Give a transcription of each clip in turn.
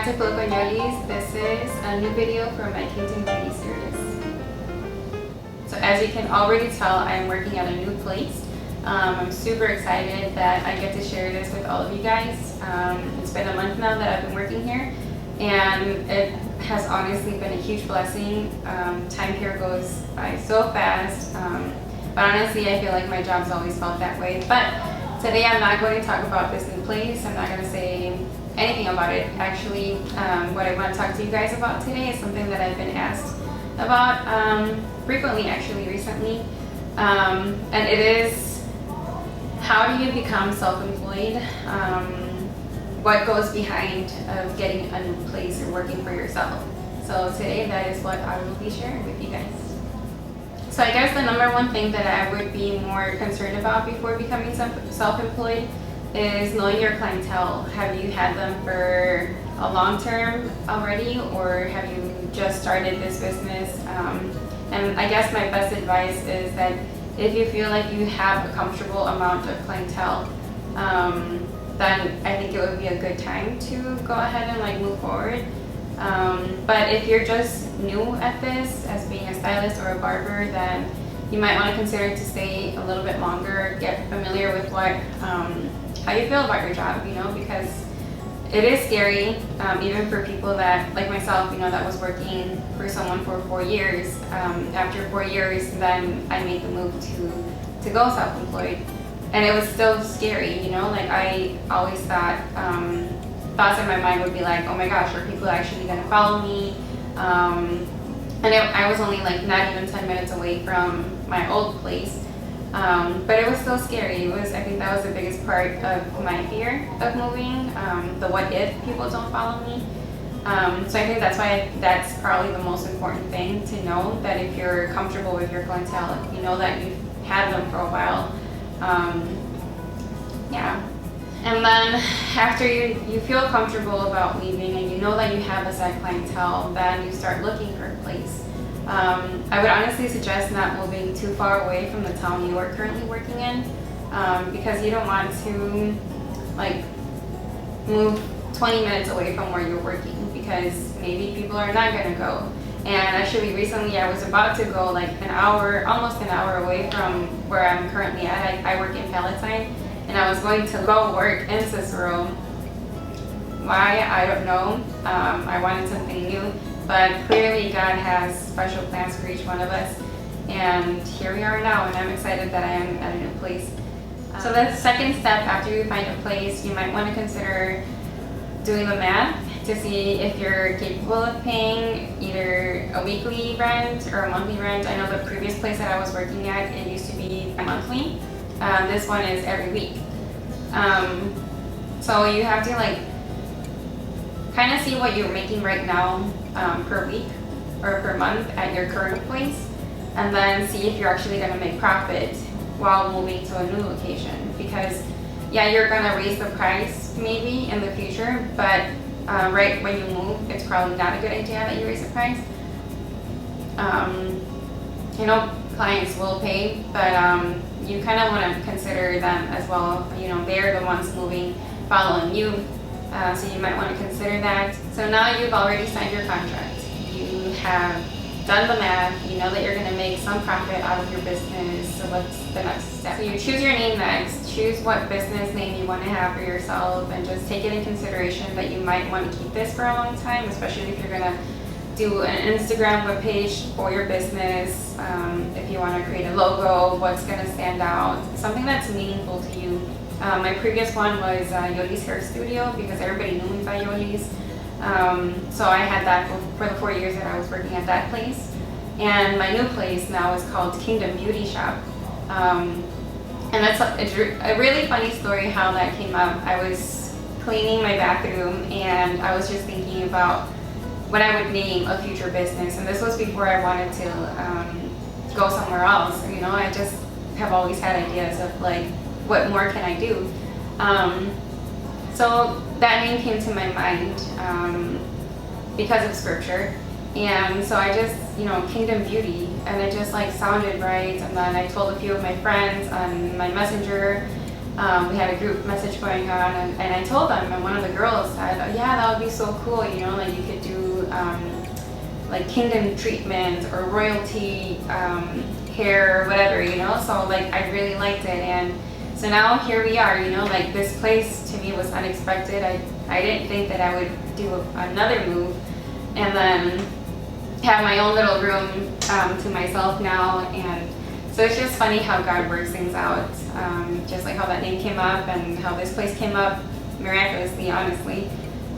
to click on YOLIZ. This is a new video for my Kingdom Beauty series. So as you can already tell, I'm working at a new place. I'm super excited that I get to share this with all of you guys. It's been a month now that I've been working here, and it has honestly been a huge blessing. Time here goes by so fast, but honestly I feel like my job's always felt that way. But today I'm not going to talk about this new place. I'm not going to say anything about it. Actually, what I want to talk to you guys about today is something that I've been asked about frequently, actually, recently. And it is, how do you become self-employed? What goes behind of getting a new place or working for yourself? So today, that is what I will be sharing with you guys. So I guess the number one thing that I would be more concerned about before becoming self-employed is knowing your clientele. Have you had them for a long term already, or have you just started this business? And I guess my best advice is that if you feel like you have a comfortable amount of clientele, then I think it would be a good time to go ahead and move forward. But if you're just new at this as being a stylist or a barber, then you might want to consider to stay a little bit longer, get familiar with what how you feel about your job, because it is scary, even for people that, like myself, that was working for someone for 4 years. After 4 years, then I made the move to go self-employed, and it was still scary, I always thought, thoughts in my mind would be like, oh my gosh, are people actually going to follow me? And I was only not even 10 minutes away from my old place. But it was still scary. I think that was the biggest part of my fear of moving, the what if people don't follow me. So I think that's probably the most important thing to know, that if you're comfortable with your clientele, if you know that you've had them for a while, yeah. And then after you feel comfortable about leaving and you know that you have a set clientele, then you start looking for a place. I would honestly suggest not moving too far away from the town you are currently working in, because you don't want to move 20 minutes away from where you're working, because maybe people are not going to go. And actually recently I was about to go almost an hour away from where I'm currently at. I work in Palatine, and I was going to go work in Cicero. Why? I don't know. I wanted something new. But clearly God has special plans for each one of us, and here we are now, and I'm excited that I am at a new place. So the second step after you find a place, you might want to consider doing the math to see if you're capable of paying either a weekly rent or a monthly rent. I know the previous place that I was working at, it used to be monthly. This one is every week. So you have to kind of see what you're making right now per week or per month at your current place, and then see if you're actually going to make profit while moving to a new location. Because yeah, you're going to raise the price maybe in the future, but right when you move, it's probably not a good idea that you raise the price. Clients will pay, but you kind of want to consider them as well. They're the ones moving, following you. So you might want to consider that. So now you've already signed your contract. You have done the math. You know that you're going to make some profit out of your business. So what's the next step? So you choose your name next. Choose what business name you want to have for yourself, and just take it in consideration that you might want to keep this for a long time, especially if you're going to do an Instagram webpage for your business. If you want to create a logo, what's going to stand out, something that's meaningful to you. My previous one was YOLIZ Hair Studio, because everybody knew me by YOLIZ. So I had that for the 4 years that I was working at that place. And my new place now is called Kingdom Beauty Shop. And that's a really funny story how that came up. I was cleaning my bathroom, and I was just thinking about what I would name a future business. And this was before I wanted to go somewhere else. I just have always had ideas of what more can I do? So that name came to my mind because of scripture. And so I just, Kingdom Beauty, and it just sounded right. And then I told a few of my friends on my messenger, we had a group message going on, and I told them, and one of the girls said, oh, yeah, that would be so cool, you know, like you could do like kingdom treatment or royalty hair or whatever, you know. So like I really liked it, and so now here we are, you know, like this place to me was unexpected. I didn't think that I would do another move and then have my own little room to myself now. And so it's just funny how God works things out, just like how that name came up and how this place came up miraculously, honestly.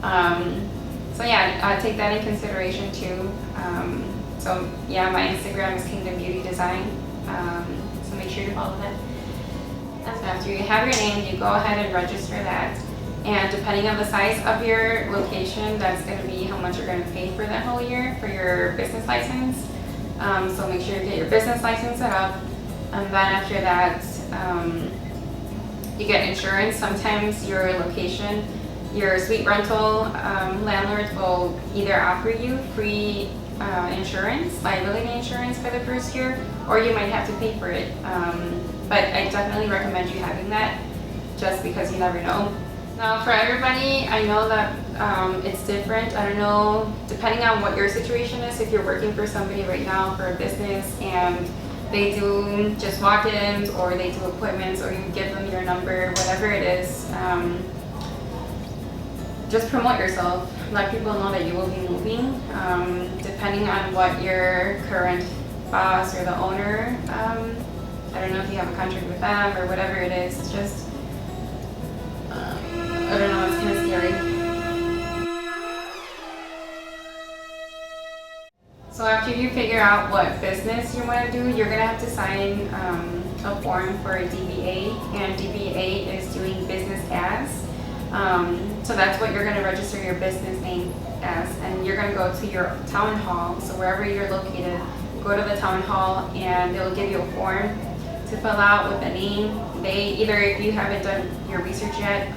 So yeah, take that in consideration too. So yeah, my Instagram is Kingdom Beauty Design, so make sure to follow that. And after you have your name, you go ahead and register that. And depending on the size of your location, that's going to be how much you're going to pay for that whole year for your business license. So make sure you get your business license set up. And then after that, you get insurance. Sometimes your location, your suite rental landlords will either offer you free insurance, liability insurance for the first year, or you might have to pay for it. But I definitely recommend you having that, just because you never know. Now for everybody, I know that it's different. I don't know, depending on what your situation is, if you're working for somebody right now for a business and they do just walk-ins or they do appointments or you give them your number, whatever it is, just promote yourself. Let people know that you will be moving. Depending on what your current boss or the owner, I don't know if you have a contract with them or whatever it is, it's just, I don't know, it's kind of scary. So after you figure out what business you want to do, you're going to have to sign a form for a DBA, and DBA is doing business as. So that's what you're going to register your business name as, and you're going to go to your town hall. So wherever you're located, go to the town hall and they'll give you a form to fill out with a name. They either, if you haven't done your research yet,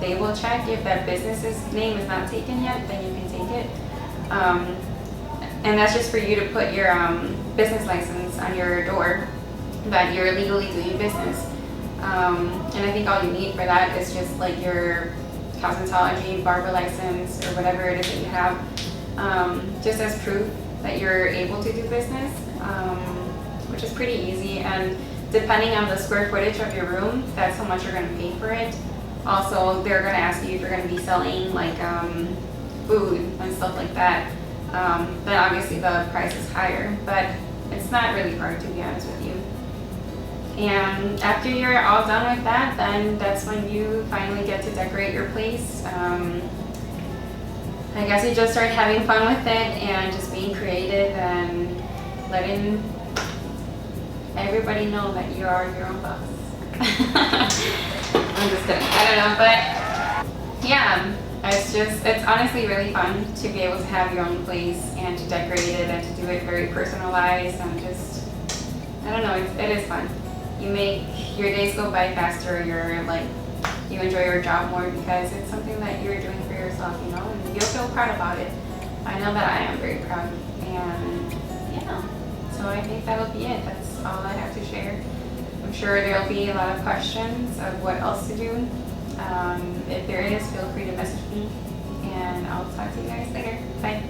they will check if that business's name is not taken yet, then you can take it. And that's just for you to put your business license on your door that you're legally doing business. And I think all you need for that is just like your cosmetology, barber license, or whatever it is that you have, just as proof that you're able to do business, which is pretty easy. And depending on the square footage of your room, that's how much you're going to pay for it. Also, they're going to ask you if you're going to be selling like food and stuff like that. Then obviously the price is higher, but it's not really hard, to be honest with you. And after you're all done with that, then that's when you finally get to decorate your place. I guess you just start having fun with it and just being creative and letting everybody know that you are your own boss. I'm just kidding. I don't know, but yeah, it's honestly really fun to be able to have your own place and to decorate it and to do it very personalized and just, I don't know, it is fun. You make your days go by faster, you enjoy your job more because it's something that you're doing for yourself, you know, and you'll feel proud about it. I know that I am very proud, and yeah, so I think that'll be it. That's all I have to share. I'm sure there'll be a lot of questions of what else to do. If there is, feel free to message me, and I'll talk to you guys later. Bye.